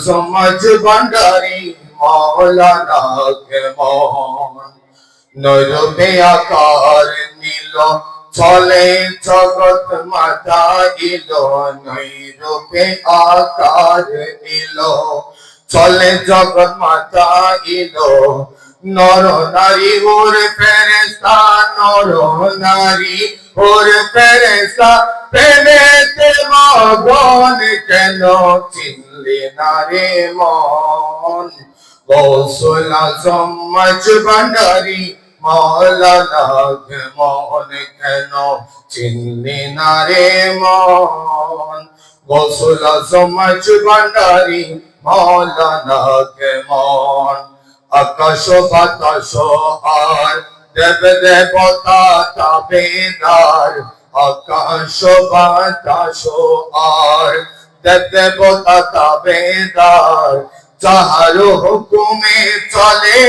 সমাজ ভান্ডারী মাওলানা কেমন নরবে আকার নিল চলে জগৎ মাতা ইল নৈরূপে আকার নিল চলে জগৎ মাতা ইল নর নারী ওর ফেরেশতা নর নারী ওর ফেরেশতা প্রেমেতে মগন কেন চিনলি না রে মন গৌসুল আজম মাঝ ভান্ডারী মাওলানা কেমন কেন চিনলি না রে মন গৌসুল আজম মাঝ ভান্ডারী মাওলানা কেমন আকাশ বাতাস আর দেব দেবতা তাবেদার আকাশ বাতাস আর দেব দেবতা তাবেদার যাহার হুকুমে চলে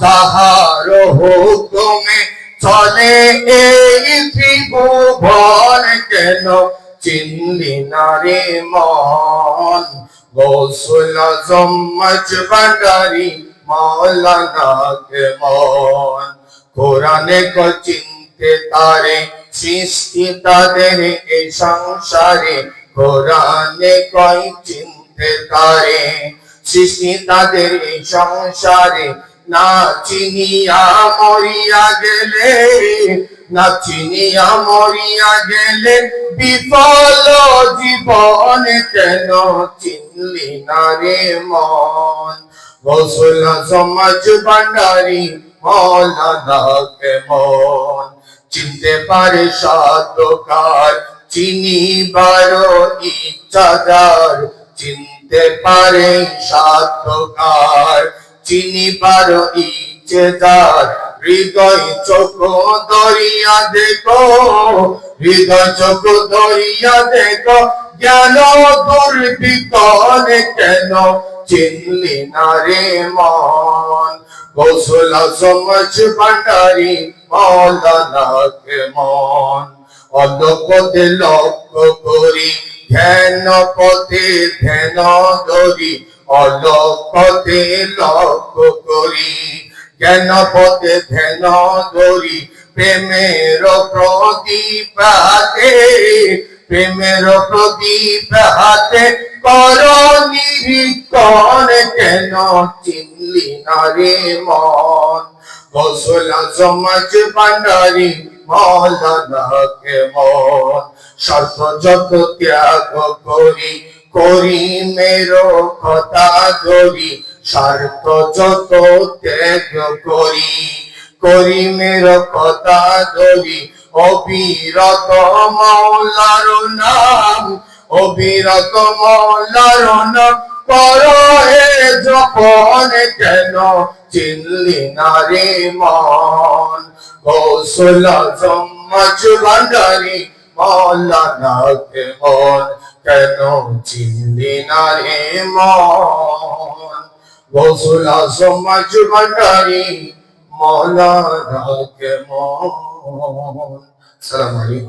যাহার হুকুমে চলে এই ত্রিভুবন কেন চিনলি না রে মন গৌসুল আজম মাঝ ভান্ডারী মাওলানা কেমন কোরআনে কো চিনতে তারে সৃষ্টি তাদের এই সংসারে কোরআনে কই চিনতে তারে সৃষ্টি তাদের এই সংসারে না চিনিয়া মরিয়া গেলে না চিনিয়া মরিয়া গেলে বিফল জীবন কেন চিনলি না রে মন গৌসুল আজম মাঝ ভান্ডারী মাওলানা কেমন চিনতে পারে সাধকার চিনিবার ইচ্ছাদার চিনতে পারে সাধকার চিনিবার ইচ্ছেদার হৃদয় চোখ দরিয়া দেখো হৃদয় চোখ দরিয়া দেখো জ্ঞান দুর্বিকল কেন চিনলি না রে মন গৌসুল আজম মাঝ ভান্ডারী মাওলানা কেমন অল্পতে লক্ষ্য করি ধ্যান পথে ধ্যান ধরি অলপথে লক্ষ্য করি জ্ঞান পথে ধ্যান ধরি প্রেমের প্রদীপ হাতে প্রেমের প্রদীপ হাতে কর নিরীক্ষণ কেন চিনলি না রে মন গৌসুল আজম মাঝ ভান্ডারী মাওলানা কেমন স্বার্থ যত ত্যাগ করি করি মেরো কথা ধরি স্বার্থ যত ত্যাগ করি করি মেরো কথা ধরি অবিরত মাওলার নাম অবিরত মাওলার নাম কর হে যখন কেন চিনলি না রে মন গৌসুল আজম মাঝ ভান্ডারী মাওলানা কেমন কেন চিনলি না রে মন গৌসুল আজম মাঝ ভান্ডারী মাওলানা কেমন। আসসালামু আলাইকুম।